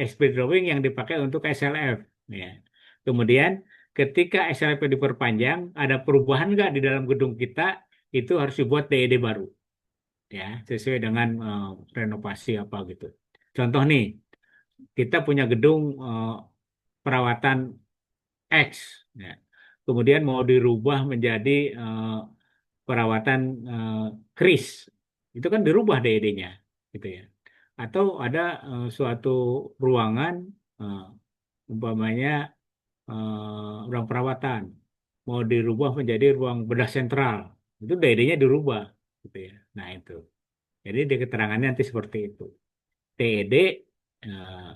speed drawing yang dipakai untuk SLF. Ya. Kemudian ketika SLF diperpanjang, ada perubahan nggak di dalam gedung kita, itu harus dibuat DED baru, ya, sesuai dengan renovasi apa gitu. Contoh nih, kita punya gedung perawatan X, ya. Kemudian mau dirubah menjadi perawatan kris, itu kan dirubah DED-nya, gitu ya. Atau ada suatu ruangan, eh, umpamanya ruang perawatan mau dirubah menjadi ruang bedah sentral, itu DED-nya dirubah, gitu ya. Nah itu, jadi di keterangannya nanti seperti itu. TED eh,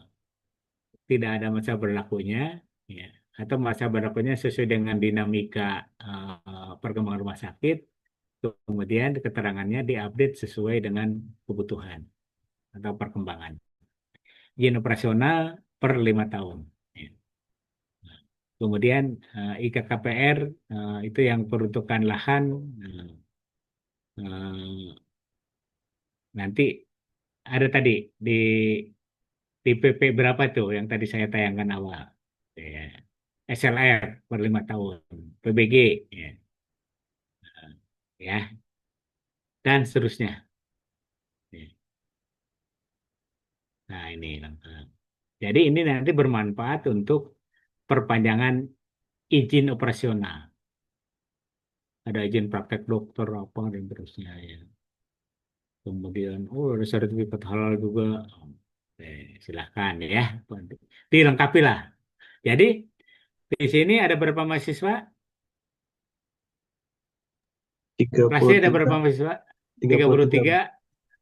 tidak ada masa berlakunya, ya, atau masa berlakunya sesuai dengan dinamika perkembangan rumah sakit. Kemudian keterangannya diupdate sesuai dengan kebutuhan atau perkembangan. Izin operasional per 5 tahun. Ya. Kemudian IKKPR itu yang peruntukan lahan, eh, eh, nanti ada tadi di PP berapa tuh yang tadi saya tayangkan awal. Ya. SLR per 5 tahun, PBG, ya, ya, dan seterusnya. Ya. Nah ini lengkap. Jadi ini nanti bermanfaat untuk perpanjangan izin operasional. Ada izin praktek dokter apa dan terusnya, ya. Kemudian, oh ada sertifikat halal juga. Silahkan ya. Dilengkapi lah. Jadi di sini ada berapa mahasiswa? tiga Kelasnya puluh ada tiga berapa mahasiswa? tiga Tiga puluh puluh tiga tiga.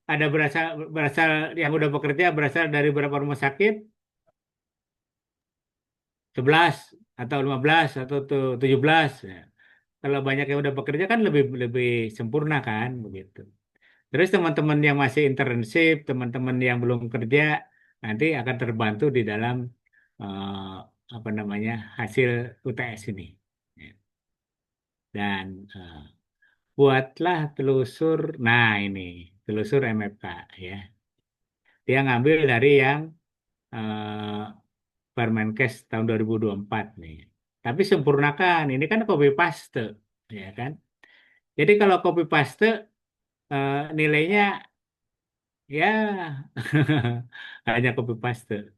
Ada berasal berasal yang udah bekerja berasal dari berapa rumah sakit? 11 atau 15 atau 17. Ya. Kalau banyak yang udah bekerja kan lebih lebih sempurna kan begitu. Terus teman-teman yang masih internship, teman-teman yang belum kerja, nanti akan terbantu di dalam eh, apa namanya hasil UTS ini. Ya. Dan buatlah telusur. Nah ini telusur MFK, ya. Dia ngambil dari yang eh, Permenkes tahun 2024 nih. Tapi sempurnakan. Ini kan copy paste, ya kan? Jadi kalau copy paste nilainya ya hanya copy paste,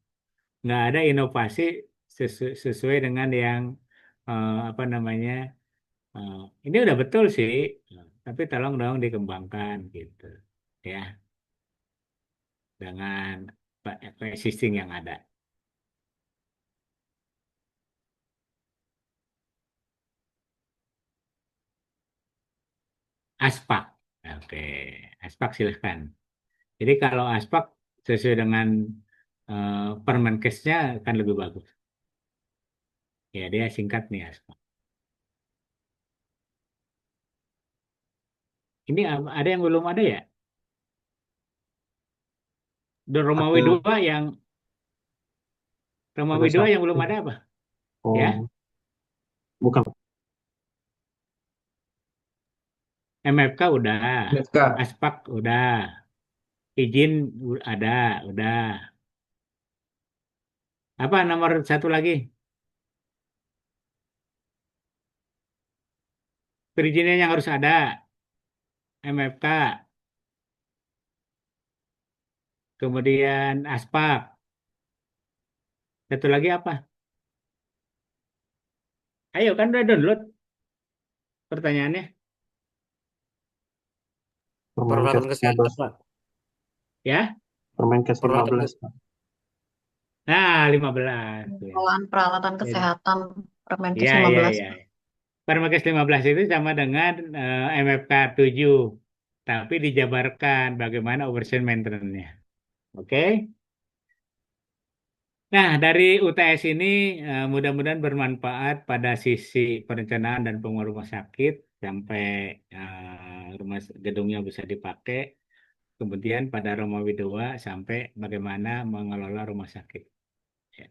nggak ada inovasi sesuai dengan yang apa namanya, ini udah betul sih, tapi tolong dong dikembangkan gitu, ya, dengan existing yang ada. Aspak, oke, aspak silahkan. Jadi kalau aspak sesuai dengan Permenkesnya akan lebih bagus. Ya dia singkat nih aspak. Ini ada yang belum ada ya? Romawi ada 2 yang ada Romawi 2 yang belum satu. ada apa? Ya, Oh, bukan MFK udah, MFK. Aspak udah, izin ada, udah. Apa nomor satu lagi? Perizinan yang harus ada, MFK, kemudian Aspak. Satu lagi apa? Ayo kan udah download pertanyaannya, Permenkes Peralatan 15, kesehatan, Pak. ya. Permenkes Peralatan 15, kes- Pak. Nah, 15. Ya. Pengelolaan peralatan Jadi, kesehatan Permenkes ya, ya, 15. ya. Permenkes 15 itu sama dengan MFK 7, tapi dijabarkan bagaimana operation maintenance-nya. Oke? Nah, dari UTS ini mudah-mudahan bermanfaat pada sisi perencanaan dan pengelolaan rumah sakit sampai gedungnya bisa dipakai. Kemudian pada Romawi 2 sampai bagaimana mengelola rumah sakit, ya.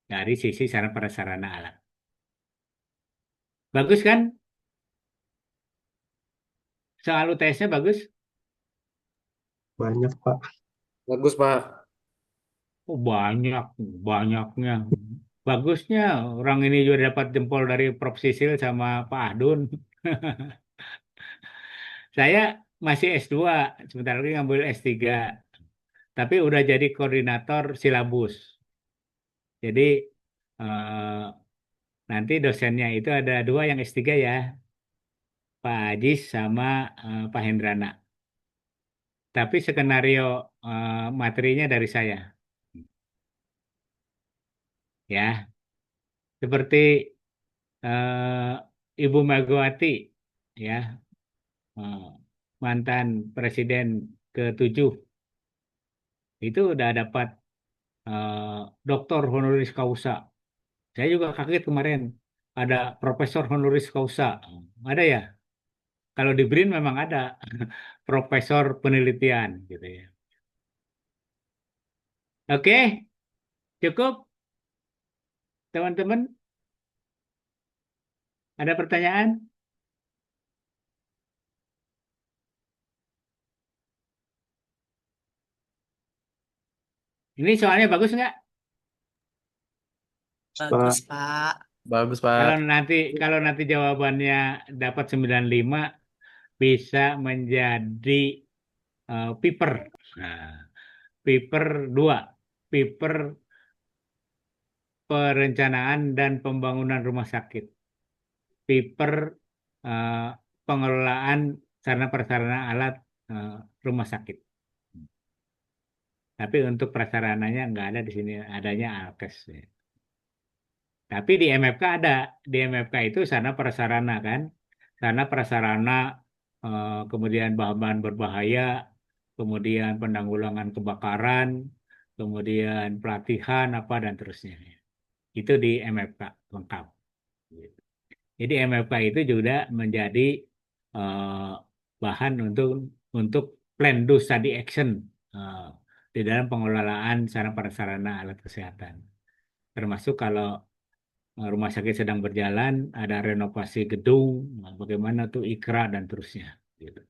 Dari sisi sarana prasarana alat. Bagus kan? Soal UTS-nya bagus? Banyak, Pak. Bagus, Pak. Oh, banyak, banyaknya. Bagusnya orang ini juga dapat jempol dari Prof. Sisil sama Pak Ahdun. Saya masih S2, sebentar lagi ngambil S3, tapi udah jadi koordinator silabus. Jadi eh, nanti dosennya itu ada dua yang S3 ya, Pak Ajis sama Pak Hendrana. Tapi skenario materinya dari saya, ya. Seperti Ibu Megawati, ya, eh, mantan Presiden ke-7 itu udah dapat eh, Doktor honoris causa. Saya juga kaget kemarin ada Profesor honoris causa. Ada ya? Kalau di BRIN memang ada Profesor penelitian gitu ya. Oke, cukup teman-teman. Ada pertanyaan? Ini soalnya bagus nggak? Bagus, Pak. Pak. Bagus, Kalau Pak. nanti kalau nanti jawabannya dapat 95 bisa menjadi piper. Nah, piper 2, piper perencanaan dan pembangunan rumah sakit, piper eh, pengelolaan sarana prasarana alat eh, rumah sakit. Tapi untuk prasarananya nggak ada di sini, adanya alkes. Ya. Tapi di MFK ada, di MFK itu sarana prasarana kan, sarana prasarana kemudian bahan-bahan berbahaya, kemudian penanggulangan kebakaran, kemudian pelatihan apa dan terusnya. Itu di MFK lengkap. Jadi MFK itu juga menjadi eh, bahan untuk plan do study action eh, di dalam pengelolaan sarana prasarana alat kesehatan. Termasuk kalau rumah sakit sedang berjalan, ada renovasi gedung, bagaimana tuh IKRA dan terusnya. Gitu.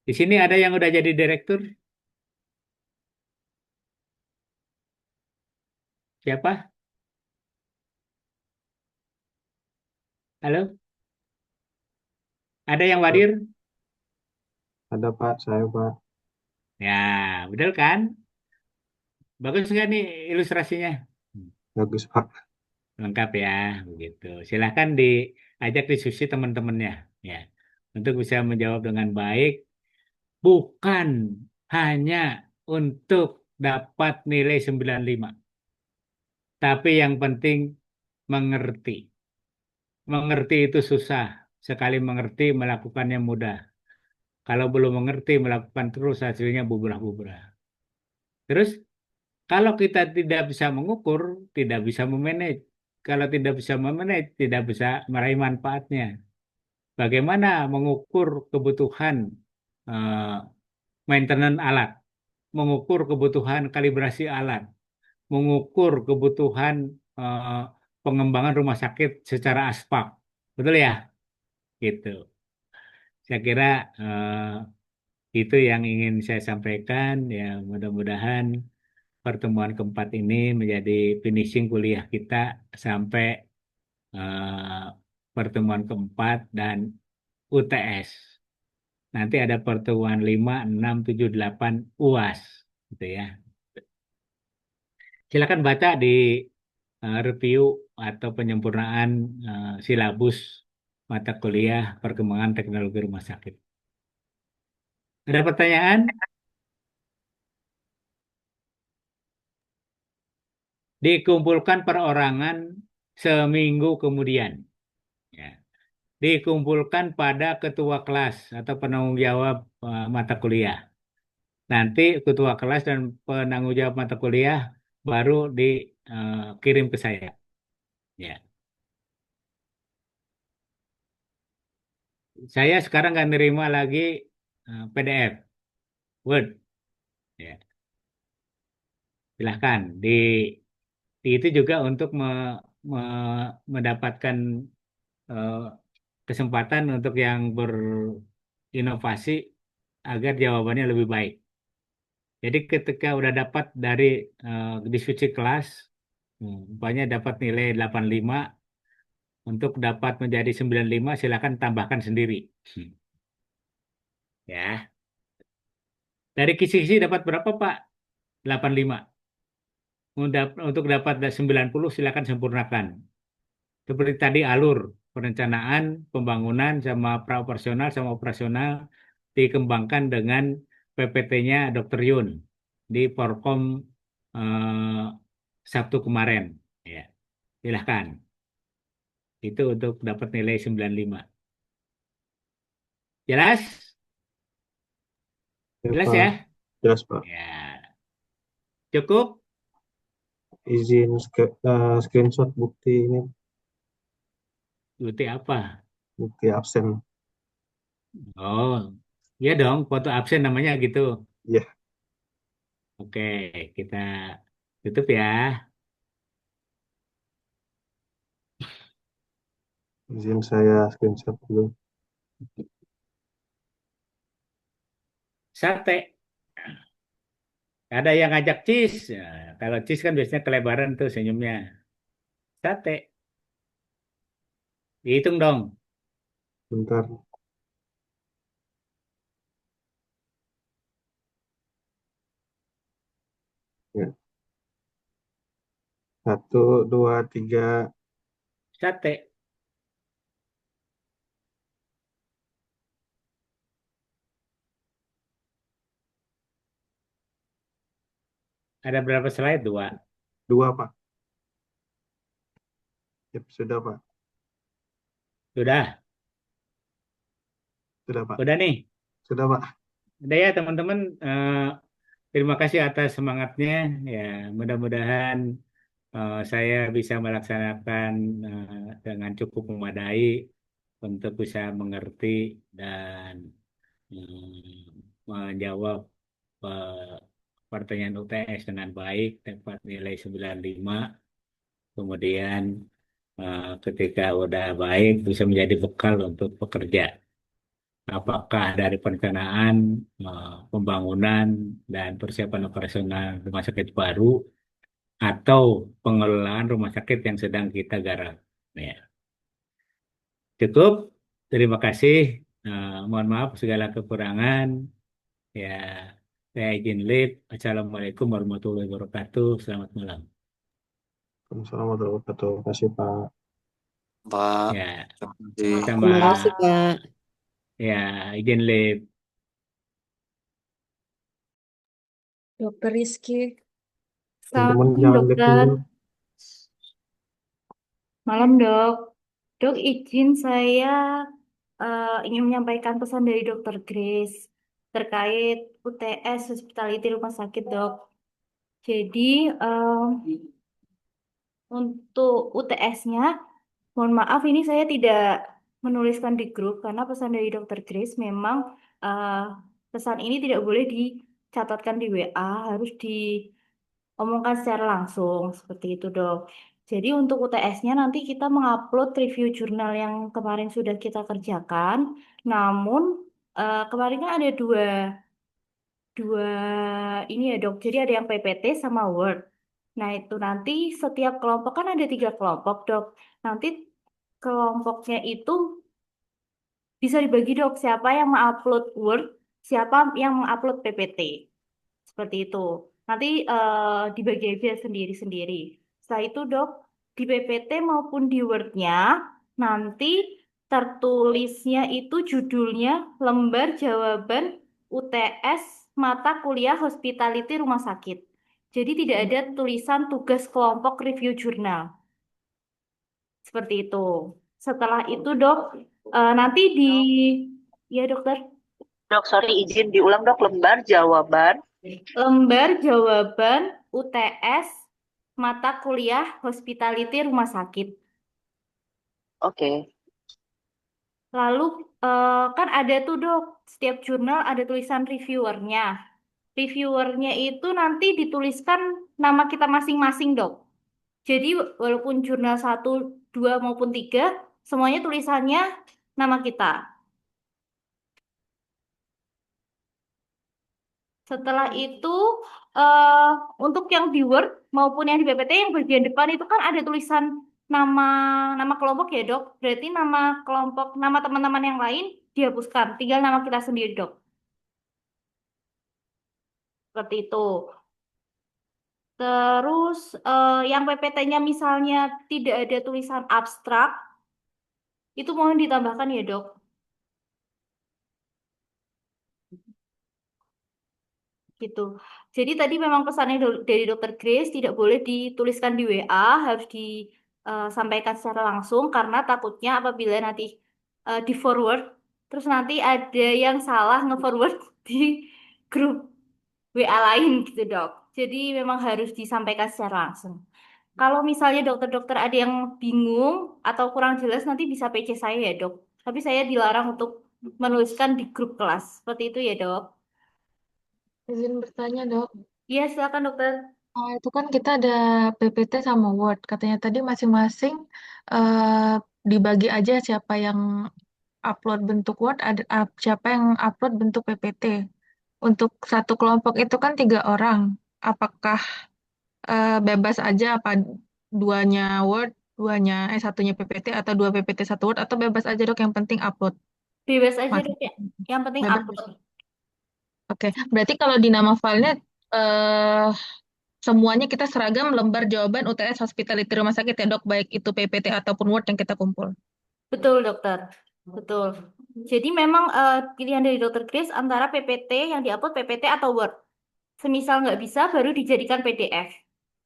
Di sini ada yang udah jadi direktur, siapa? Halo, ada yang wadir? Ada Pak, saya Pak. Ya, betul kan? Bagus nggak nih ilustrasinya? Bagus Pak. Lengkap ya, begitu. Silahkan diajak diskusi teman-temannya, ya, untuk bisa menjawab dengan baik, bukan hanya untuk dapat nilai 95, tapi yang penting mengerti. Mengerti itu susah. Sekali mengerti, melakukannya mudah. Kalau belum mengerti, melakukan terus hasilnya bubrah-bubrah. Terus, kalau kita tidak bisa mengukur, tidak bisa memanage. Kalau tidak bisa memanage, tidak bisa meraih manfaatnya. Bagaimana mengukur kebutuhan eh, maintenance alat, mengukur kebutuhan kalibrasi alat, mengukur kebutuhan eh, pengembangan rumah sakit secara aspek. Betul ya? Gitu. Saya kira itu yang ingin saya sampaikan. Ya, mudah-mudahan pertemuan keempat ini menjadi finishing kuliah kita sampai eh, pertemuan keempat dan UTS. Nanti ada pertemuan 5, 6, 7, 8 UAS. Gitu ya. Silakan baca di review atau penyempurnaan silabus mata kuliah perkembangan teknologi rumah sakit. Ada pertanyaan? Dikumpulkan perorangan seminggu kemudian. Ya. Dikumpulkan pada ketua kelas atau penanggung jawab mata kuliah. Nanti ketua kelas dan penanggung jawab mata kuliah baru dikirim ke saya. Ya. Saya sekarang nggak nerima lagi PDF, Word. Ya. Silahkan. Itu juga untuk mendapatkan eh, kesempatan untuk yang berinovasi agar jawabannya lebih baik. Jadi ketika udah dapat dari diskusi kelas, umpamanya dapat nilai 85, untuk dapat menjadi 95 silakan tambahkan sendiri. Hmm. Ya. Dari kisi-kisi dapat berapa, Pak? 85. Untuk dapat 90 silakan sempurnakan. Seperti tadi alur perencanaan, pembangunan sama praoperasional sama operasional dikembangkan dengan PPT-nya Dr. Yun di Porkom eh, Sabtu kemarin. Ya, silahkan. Itu untuk dapat nilai 95. Jelas? Ya, Jelas Pak. ya? Jelas, Pak. Ya, cukup. Izin screenshot bukti ini, Bukti apa? bukti absen. Oh, ya dong, foto absen namanya gitu. Ya, Oke, kita tutup ya. izin saya screenshot dulu. Sate. Ada yang ngajak cheese. Nah, kalau cheese kan biasanya kelebaran tuh senyumnya. Sate. Dihitung dong. Bentar. Ya. 1, 2, 3. Sate. Ada berapa slide? Dua. 2, Pak. Ya, sudah, Pak. Sudah. Sudah, Pak. Udah nih. Sudah, Pak. Udah ya teman-teman. Terima kasih atas semangatnya. Ya, mudah-mudahan saya bisa melaksanakan dengan cukup memadai untuk bisa mengerti dan menjawab eh, pertanyaan UTS dengan baik, dapat nilai 95. Kemudian ketika udah baik bisa menjadi bekal untuk pekerja. Apakah dari perencanaan, pembangunan, dan persiapan operasional rumah sakit baru, atau pengelolaan rumah sakit yang sedang kita garap. Ya. Cukup. Terima kasih. Mohon maaf segala kekurangan. Ya, saya izin leave. Assalamualaikum warahmatullahi wabarakatuh. Selamat malam. Assalamualaikum warahmatullahi wabarakatuh. Terima kasih, Pak. Pak. Ya, Terima kasih. sama. Terima kasih, Pak. Ya, izin leave. Dokter Rizky. Teman-teman Selamat jangan live dokter. dulu. Malam, Dok. Dok, izin saya ingin menyampaikan pesan dari Dokter Grace terkait UTS Hospitality Rumah Sakit, Dok. Jadi, untuk UTS-nya, mohon maaf ini saya tidak menuliskan di grup karena pesan dari Dokter Grace memang eh, pesan ini tidak boleh dicatatkan di WA, harus diomongkan secara langsung seperti itu, Dok. Jadi untuk UTS-nya nanti kita mengupload review jurnal yang kemarin sudah kita kerjakan. Namun kemarin kan ada dua dua ini ya, Dok. Jadi ada yang PPT sama Word. Nah, itu nanti setiap kelompok kan ada 3 kelompok, Dok. Nanti kelompoknya itu bisa dibagi, Dok. Siapa yang mengupload Word, siapa yang mengupload PPT. Seperti itu. Nanti dibagi aja sendiri-sendiri. Setelah itu, Dok, di PPT maupun di Word-nya, nanti tertulisnya itu judulnya lembar jawaban UTS mata kuliah hospitality rumah sakit. Jadi tidak ada tulisan tugas kelompok review jurnal. Seperti itu. Setelah itu, Dok, nanti ya, Dokter. Dok, sorry izin diulang dok, lembar jawaban. Lembar jawaban UTS mata kuliah hospitality rumah sakit. Oke. Lalu kan ada tuh, Dok, setiap jurnal ada tulisan reviewernya. Reviewernya itu nanti dituliskan nama kita masing-masing, Dok. Jadi walaupun jurnal 1, 2 maupun 3, semuanya tulisannya nama kita. Setelah itu eh untuk yang di Word maupun yang di PPT yang bagian depan itu kan ada tulisan nama nama kelompok ya, Dok. Berarti nama kelompok, nama teman-teman yang lain dihapuskan, tinggal nama kita sendiri, Dok. Seperti itu. Terus yang PPT-nya misalnya tidak ada tulisan abstrak, itu mohon ditambahkan ya, Dok. Gitu. Jadi tadi memang pesannya dari Dokter Grace tidak boleh dituliskan di WA, harus disampaikan secara langsung karena takutnya apabila nanti di forward, terus nanti ada yang salah nge-forward di grup WA lain gitu, Dok. Jadi memang harus disampaikan secara langsung. Kalau misalnya dokter-dokter ada yang bingung atau kurang jelas nanti bisa PC saya ya, Dok. Tapi saya dilarang untuk menuliskan di grup kelas. Seperti itu ya, Dok. Izin bertanya, Dok. Iya, silakan dokter. Itu kan kita ada PPT sama Word. Katanya tadi masing-masing eh, dibagi aja siapa yang upload bentuk Word, siapa yang upload bentuk PPT. Untuk satu kelompok itu kan 3 orang. Apakah bebas aja apa duanya Word, satunya PPT atau 2 PPT 1 Word atau bebas aja Dok yang penting upload. Bebas aja Mas, dok ya. Yang penting bebas. upload. Oke, berarti kalau di nama filenya eh semuanya kita seragam lembar jawaban UTS Hospitality Rumah Sakit ya Dok, baik itu PPT ataupun Word yang kita kumpul. Betul dokter. Betul. Jadi memang pilihan dari dokter Grace antara PPT yang diupload PPT atau Word. Semisal nggak bisa baru dijadikan PDF.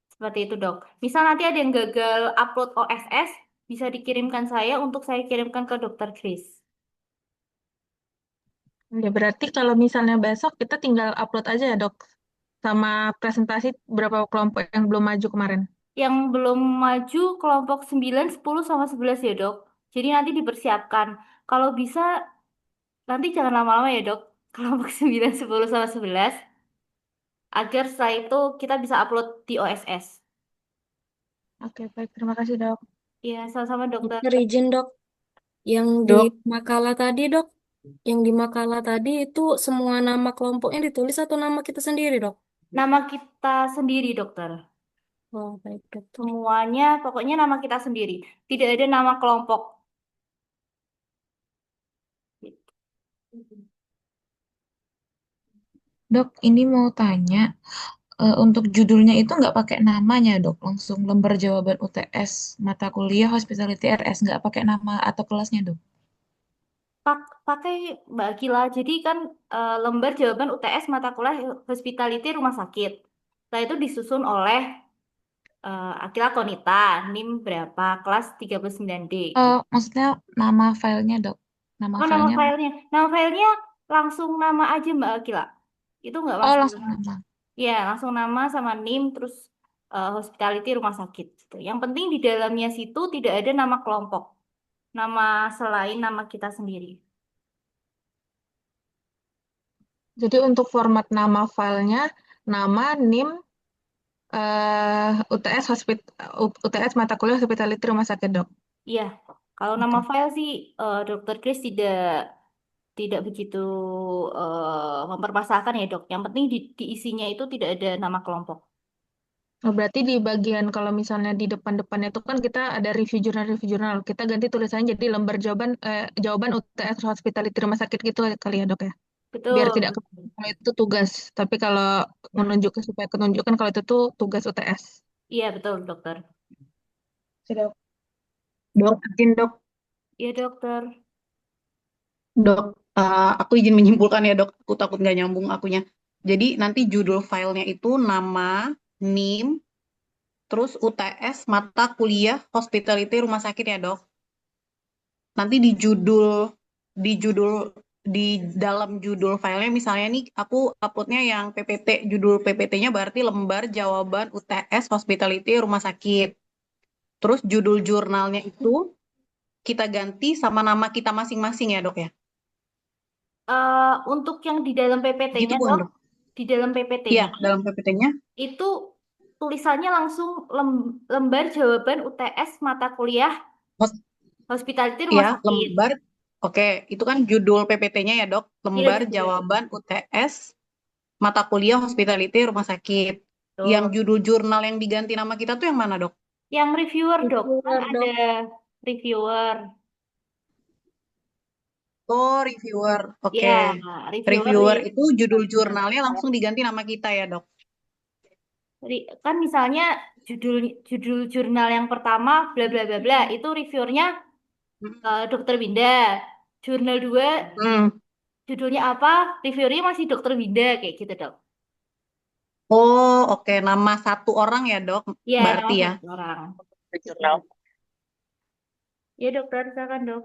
Seperti itu dok. Misal nanti ada yang gagal upload OSS, bisa dikirimkan saya untuk saya kirimkan ke dokter Grace. Ya, berarti kalau misalnya besok kita tinggal upload aja ya Dok, sama presentasi berapa kelompok yang belum maju kemarin. Yang belum maju kelompok 9, 10, sama 11 ya dok. Jadi nanti dipersiapkan. Kalau bisa nanti jangan lama-lama ya dok. Kelompok 9, 10, sama 11. Agar setelah itu kita bisa upload di OSS. Oke, baik. Terima kasih Dok. Iya, sama-sama dokter. Dokter izin dok, yang di Dok, makalah tadi dok, yang di makalah tadi itu semua nama kelompoknya ditulis atau nama kita sendiri dok? Nama kita sendiri dokter. Oh baik dokter. Semuanya pokoknya nama kita sendiri. Tidak ada nama kelompok. Dok, ini mau tanya, untuk judulnya itu nggak pakai namanya, Dok. Langsung lembar jawaban UTS, mata kuliah Hospitality RS, nggak pakai nama atau kelasnya, Dok. Pakai Mbak Gila. Jadi kan lembar jawaban UTS mata kuliah Hospitality Rumah Sakit. Setelah itu disusun oleh Akila Konita, NIM berapa, kelas 39D. Maksudnya nama filenya, Dok. Nama Oh, nama filenya, filenya. Nama filenya langsung nama aja Mbak Akila. Itu nggak langsung masalah. nama. Ya, langsung nama sama NIM terus hospitality rumah sakit gitu. Yang penting di dalamnya situ tidak ada nama kelompok. Nama selain nama kita sendiri. Jadi untuk format nama filenya, nama, NIM, UTS mata kuliah Hospitality Rumah Sakit, Dok. Iya, kalau Oke. nama file sih Dokter Chris tidak tidak begitu mempermasalahkan ya dok. Yang penting di isinya itu tidak ada nama kelompok. Oh, berarti di bagian kalau misalnya di depan-depannya itu kan kita ada review jurnal. Kita ganti tulisannya jadi lembar jawaban UTS Hospitality Rumah Sakit gitu kali ya, Dok ya. Biar Betul. tidak kalau itu tugas. Tapi kalau menunjukkan supaya menunjukkan kalau itu tuh tugas UTS. Iya betul dokter. Dok. Dok, izin dok, Iya dokter. dok, aku izin menyimpulkan ya dok, aku takut nggak nyambung akunya. Jadi nanti judul filenya itu nama, NIM, terus UTS, mata kuliah, hospitality, rumah sakit ya dok. Nanti di judul, di dalam judul filenya misalnya nih, aku uploadnya yang PPT, judul PPT-nya berarti lembar jawaban UTS, hospitality, rumah sakit. Terus judul jurnalnya itu kita ganti sama nama kita masing-masing ya dok ya. Untuk yang di dalam Gitu PPT-nya bukan dok, dok? di dalam Iya, PPT-nya dalam PPT-nya. itu tulisannya langsung lembar jawaban UTS mata kuliah Hos- hospitality rumah Ya, sakit. lembar. Oke, itu kan judul PPT-nya ya dok. Iya Lembar betul. jawaban UTS mata kuliah hospitality rumah sakit. Yang Tuh. judul jurnal yang diganti nama kita tuh yang mana, Dok? Yang reviewer, Dok. Kan Reviewer, ada Dok. reviewer. Oh, reviewer. Oke. Ya, reviewer Reviewer itu judul jurnalnya langsung diganti nama kita ya, Dok? kan misalnya judul judul jurnal yang pertama bla bla bla bla itu reviewernya Dokter Winda. Jurnal 2 Hmm. judulnya apa? Reviewernya masih Dokter Winda kayak gitu, Dok. Oh, oke. Nama satu orang ya, Dok? Ya, nama Berarti ya. satu orang. Jurnal. Ya, dokter, silakan, Dok.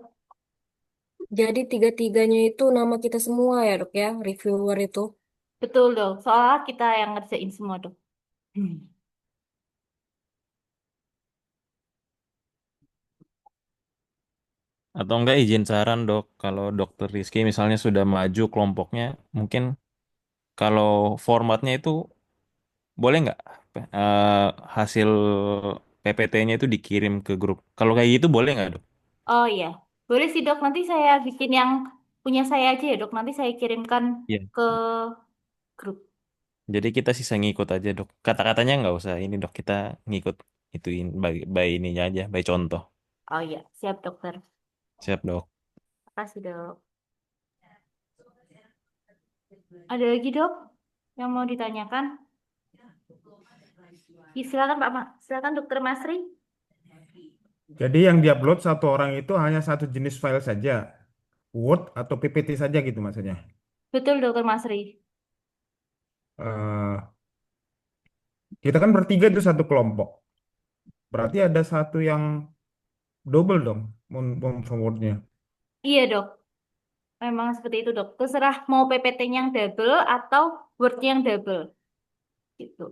Jadi tiga-tiganya itu nama kita semua ya, Dok ya, reviewer itu. Betul, Dok. Soalnya kita yang ngerjain semua, Dok. Atau enggak izin saran dok, kalau dokter Rizky misalnya sudah maju kelompoknya, mungkin kalau formatnya itu boleh nggak eh, hasil PPT-nya itu dikirim ke grup? Kalau kayak gitu boleh nggak dok? Oh iya, boleh sih, Dok. Nanti saya bikin yang punya saya aja ya, Dok. Nanti saya kirimkan Iya. ke grup. Jadi kita sisa ngikut aja dok. Kata-katanya nggak usah ini dok, kita ngikut ituin by ininya aja, by contoh. Oh iya, siap, dokter. Siap dok. Makasih, Dok. Ada lagi, Dok, yang mau ditanyakan? Ya, silakan, Pak. Silakan, Dokter Masri. Jadi yang diupload satu orang itu hanya satu jenis file saja, Word atau PPT saja gitu maksudnya. Betul, Dokter Masri. Eh, kita kan bertiga itu satu kelompok. Berarti ada satu yang double dong, forwardnya. Iya, Dok. Memang seperti itu, Dok. Terserah mau PPT-nya yang double atau Word-nya yang double. Gitu.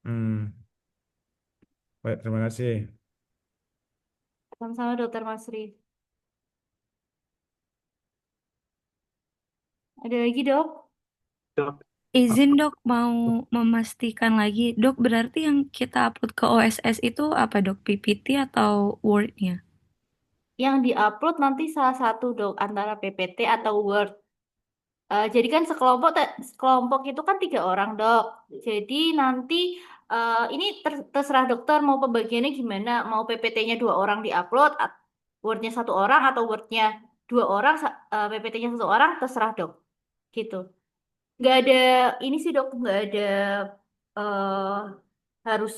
Hmm, baik, terima kasih. Sama-sama, Dokter Masri. Ada lagi, Dok? Dok, Izin dok, mau memastikan lagi. Dok, berarti yang kita upload ke OSS itu apa dok? PPT atau Word-nya? Yang diupload nanti salah satu, Dok, antara PPT atau Word. Jadi kan sekelompok itu kan 3 orang, Dok. Jadi nanti ini terserah dokter mau pembagiannya gimana. Mau PPT-nya 2 orang diupload, Word-nya 1 orang atau Word-nya 2 orang, PPT-nya 1 orang, terserah, Dok. Gitu. Nggak ada ini sih, Dok, nggak ada eh, harus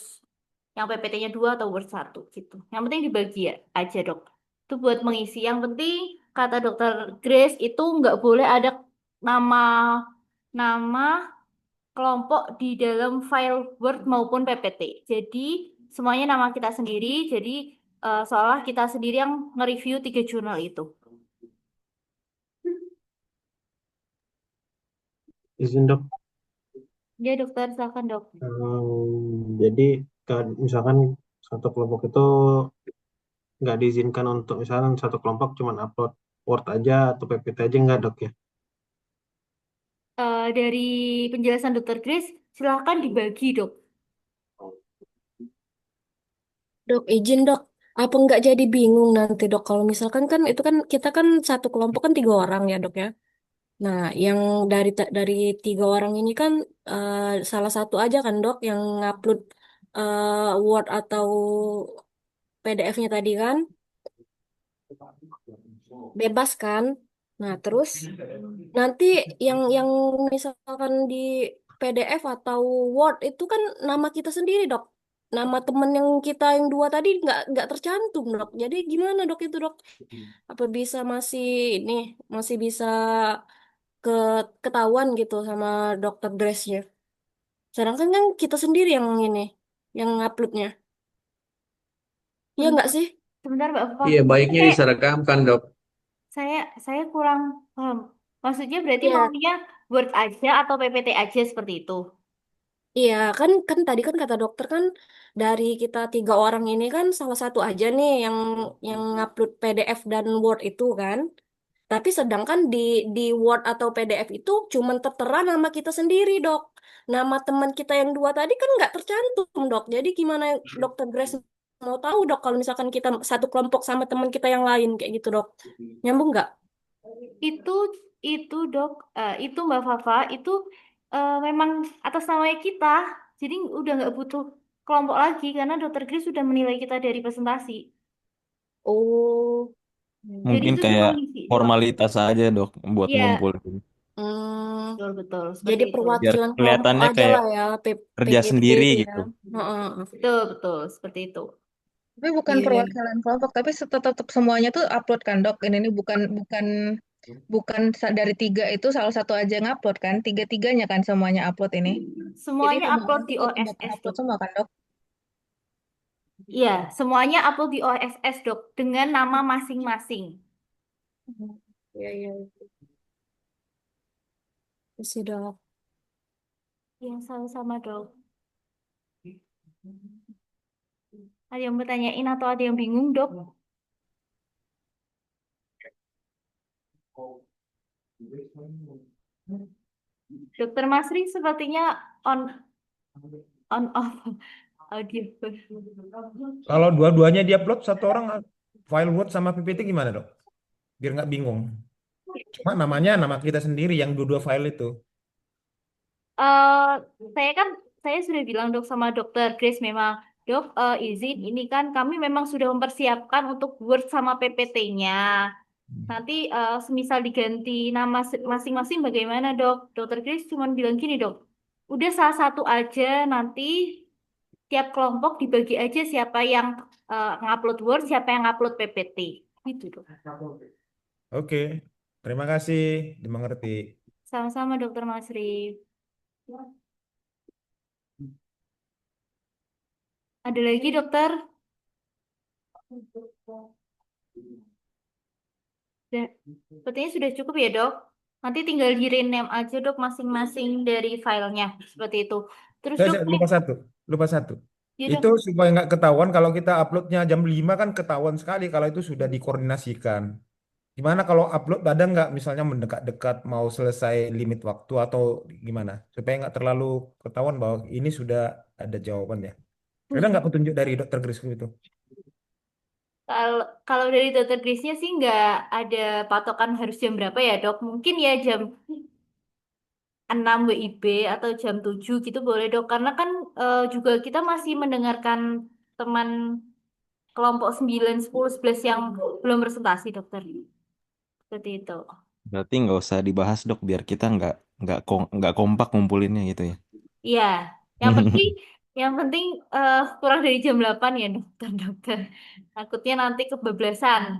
yang PPT-nya 2 atau Word 1 gitu. Yang penting dibagi ya aja, Dok. Itu buat mengisi. Yang penting kata dokter Grace itu nggak boleh ada nama nama kelompok di dalam file Word maupun PPT. Jadi semuanya nama kita sendiri. Jadi seolah kita sendiri yang nge-review 3 jurnal itu. Izin dok. Ya, dokter, silakan, Dok. Jadi misalkan satu kelompok itu nggak diizinkan untuk misalkan satu kelompok cuma upload Word aja atau PPT aja nggak dok ya? Dari penjelasan dokter Grace, silahkan dibagi, Dok. Dok, izin dok. Apa nggak jadi bingung nanti dok kalau misalkan kan itu kan kita kan satu kelompok kan 3 orang ya dok ya. Nah, yang dari 3 orang ini kan salah satu aja kan dok yang ngupload Word atau PDF-nya tadi kan bebas kan. Nah, terus nanti yang misalkan di PDF atau Word itu kan nama kita sendiri dok. Nama temen yang kita yang 2 tadi nggak tercantum dok. Jadi gimana dok itu dok? Apa bisa masih ini masih bisa ke ketahuan gitu sama dokter Grace-nya. Sedangkan kan kita sendiri yang ini yang uploadnya. Iya nggak Sebentar, sih? sebentar, Mbak Fafa. Iya, baiknya Saya, diseragamkan, Dok. saya kurang paham. Maksudnya berarti Iya, maunya Word aja atau PPT aja seperti itu? iya kan tadi kan kata dokter kan dari kita 3 orang ini kan salah satu aja nih yang upload PDF dan Word itu kan. Tapi sedangkan di Word atau PDF itu cuman tertera nama kita sendiri, Dok. Nama teman kita yang 2 tadi kan nggak tercantum, Dok. Jadi gimana Dokter Grace mau tahu, Dok, kalau misalkan kita satu kelompok sama teman kita yang lain kayak gitu, Dok. Nyambung nggak? Itu, Dok, itu Mbak Fafa, itu memang atas namanya kita, jadi udah nggak butuh kelompok lagi karena dokter Grace sudah menilai kita dari presentasi. Oh. Jadi Mungkin itu cuma kayak ngisi doang. formalitas aja dok buat Iya, ngumpul. Hmm, betul, seperti jadi itu. Biar perwakilan kelompok kelihatannya aja kayak lah ya, kerja PGP sendiri itu ya. gitu. Heeh. Betul, seperti itu. Tapi bukan Iya, iya. perwakilan kelompok, tapi tetap semuanya tuh upload kan dok. Ini bukan bukan bukan dari 3 itu salah satu aja yang upload kan? Tiga-tiganya kan semuanya upload ini. Jadi Semuanya semua upload orang di tuh bakal OSS, upload Dok. semua kan dok? Iya, semuanya upload di OSS, Dok, dengan nama masing-masing. Iya, iya. Iya sih, Dok. Yang sama-sama, Dok. Ada yang bertanyain atau ada yang bingung, Dok? Dokter Masri sepertinya on off audio. Kalau dua-duanya diupload satu orang file Word sama PPT gimana dok? Biar nggak bingung. Cuma namanya nama kita sendiri yang dua-dua file itu. Eh, saya sudah bilang dok sama dokter Grace memang dok izin ini kan kami memang sudah mempersiapkan untuk Word sama PPT-nya. Nanti semisal diganti nama masing-masing bagaimana dok? Dokter Grace cuma bilang gini dok, udah salah satu aja nanti tiap kelompok dibagi aja siapa yang ngupload Word, siapa yang ngupload PPT. Gitu dok. Oke, terima kasih, dimengerti. Sama-sama dokter Masri. Ada lagi dokter? Sepertinya sudah cukup ya dok. Nanti tinggal di rename aja dok masing-masing dari filenya seperti itu. Terus dok, Saya lupa satu, lupa satu. ya Itu dok. supaya nggak ketahuan kalau kita uploadnya jam 5 kan ketahuan sekali kalau itu sudah dikoordinasikan. Gimana kalau upload ada nggak misalnya mendekat-dekat mau selesai limit waktu atau gimana? Supaya nggak terlalu ketahuan bahwa ini sudah ada jawabannya. Ada nggak petunjuk dari dokter Grisku itu? Kalau kalau dari dokter Grace-nya sih nggak ada patokan harus jam berapa ya dok. Mungkin ya jam 6 WIB atau jam 7 gitu boleh dok. Karena kan juga kita masih mendengarkan teman kelompok 9, 10, 11 yang belum presentasi dokter. Seperti itu. Berarti nggak usah dibahas dok biar kita nggak kompak ngumpulinnya gitu ya. Iya, yang penting kurang dari jam 8 ya dokter. Takutnya nanti kebablasan.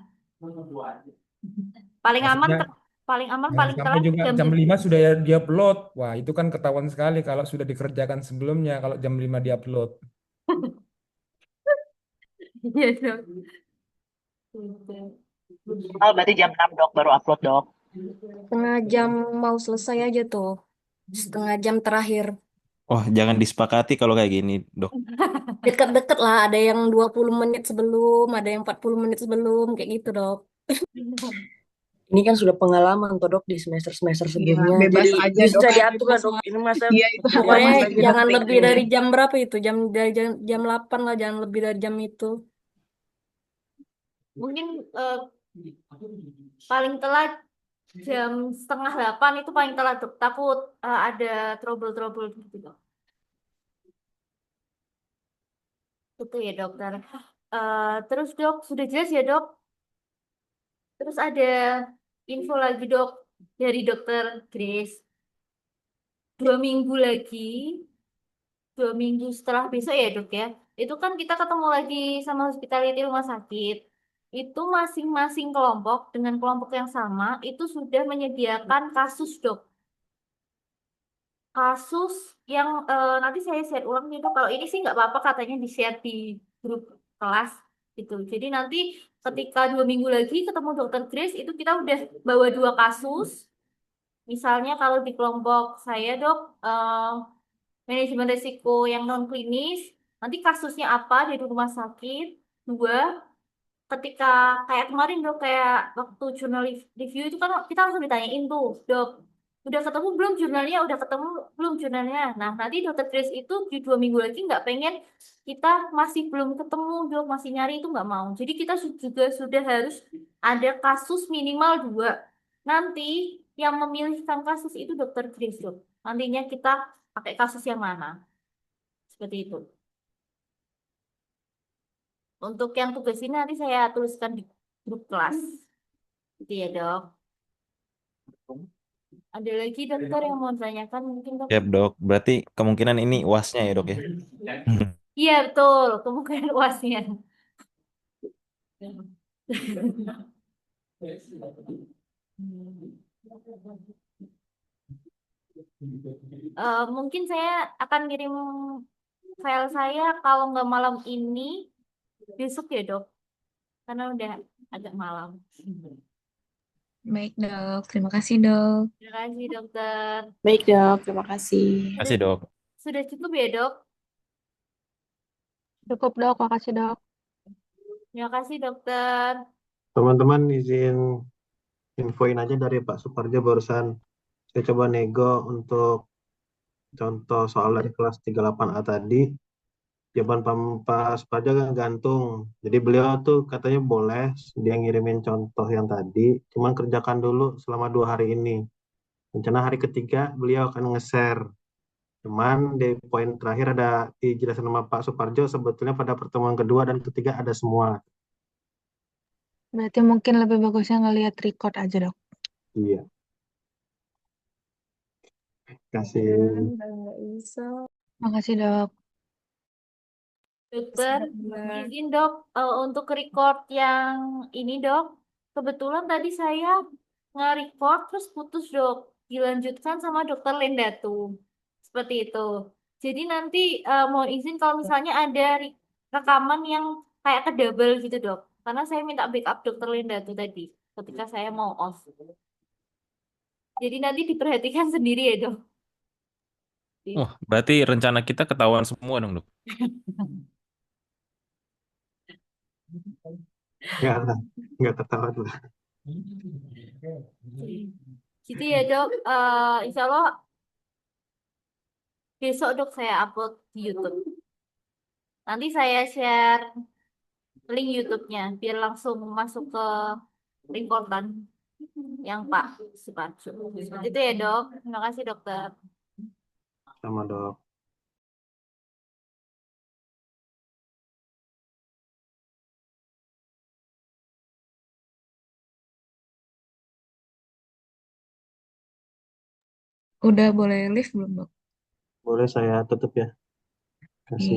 Paling aman Maksudnya paling aman jangan paling sampai telat juga jam jam 7. 5 sudah dia upload. Wah, itu kan ketahuan sekali kalau sudah dikerjakan sebelumnya kalau jam 5 dia upload. Iya, Dok. Oh, berarti jam 6 dok baru upload dok. Setengah jam mau selesai aja tuh. Setengah jam terakhir. Oh, jangan disepakati kalau kayak gini, Dok. Deket-deket lah, ada yang 20 menit sebelum, ada yang 40 menit sebelum, kayak gitu, Dok. Ini kan sudah pengalaman kok, Dok, di semester-semester Iya, sebelumnya. bebas Jadi aja bisa dok. diatur lah, Dok. Ini masa Iya, itu hak pokoknya bebas aja jangan dok. lebih dari jam berapa itu? Jam 8 lah, jangan lebih dari jam itu. Mungkin paling telat jam setengah 8 itu paling telat dok. Takut ada trouble-trouble gitu dok. Betul ya dokter. Terus dok, sudah jelas ya dok. Terus ada info lagi dok dari dokter Grace. 2 minggu lagi, 2 minggu setelah besok ya dok ya. Itu kan kita ketemu lagi sama hospitality rumah sakit. Itu masing-masing kelompok dengan kelompok yang sama itu sudah menyediakan kasus dok. Kasus yang nanti saya share ulang nih dok. Kalau ini sih nggak apa-apa katanya di-share di grup kelas gitu. Jadi nanti ketika 2 minggu lagi ketemu dokter Grace itu kita udah bawa 2 kasus. Misalnya kalau di kelompok saya dok, manajemen risiko yang non klinis, nanti kasusnya apa dari rumah sakit. 2, ketika kayak kemarin dok, kayak waktu jurnal review itu kan kita langsung ditanyain tuh, dok, udah ketemu belum jurnalnya, udah ketemu belum jurnalnya. Nah, nanti dokter Grace itu di 2 minggu lagi nggak pengen kita masih belum ketemu, dok, masih nyari itu nggak mau. Jadi kita juga sudah harus ada kasus minimal 2. Nanti yang memilihkan kasus itu dokter Grace, dok. nantinya kita pakai kasus yang mana. Seperti itu. Untuk yang tugas ini nanti saya tuliskan di grup kelas. Gitu ya, Dok. Ada lagi dokter yang mau tanyakan mungkin, Dok? Siap, Dok. Berarti kemungkinan ini UASnya ya, Dok ya? Iya, betul. Kemungkinan UASnya. Mungkin saya akan kirim file saya kalau nggak malam ini, besok ya, Dok. Karena udah agak malam. Baik, Dok. Terima kasih, Dok. Terima kasih, dokter. Baik, Dok. Terima kasih. Kasih, Dok. Sudah cukup ya, Dok? Cukup, Dok. Makasih, Dok. Terima kasih, dokter. Teman-teman izin infoin aja dari Pak Suparjo barusan saya coba nego untuk contoh soal dari kelas 38A tadi. Jawaban Pak Suparjo kan gantung. Jadi beliau tuh katanya boleh dia ngirimin contoh yang tadi, cuman kerjakan dulu selama 2 hari ini. Rencana hari ketiga beliau akan nge-share. Cuman di poin terakhir ada dijelasin sama Pak Suparjo sebetulnya pada pertemuan kedua dan ketiga ada semua. Berarti mungkin lebih bagusnya ngelihat record aja, Dok. Iya. Kasih. Nggak bisa. Makasih, Dok. Dokter, Sabar. izin dok, untuk record yang ini dok, kebetulan tadi saya nge-record terus putus dok, dilanjutkan sama dokter Lendatu, seperti itu. Jadi nanti mau izin kalau misalnya ada rekaman yang kayak ke double gitu dok, karena saya minta backup dokter Lendatu tadi, ketika saya mau off. Jadi nanti diperhatikan sendiri ya dok. Wah, berarti rencana kita ketahuan semua dong, Dok. Enggak lah, enggak ketahuan lah. Gitu ya dok, insya Allah besok dok saya upload di YouTube. Nanti saya share link YouTube-nya biar langsung masuk ke link konten yang Pak Suparjo. Seperti itu ya dok. Terima kasih dokter. Sama Dok. Udah boleh live belum, Dok? Boleh saya tutup ya. Kasih.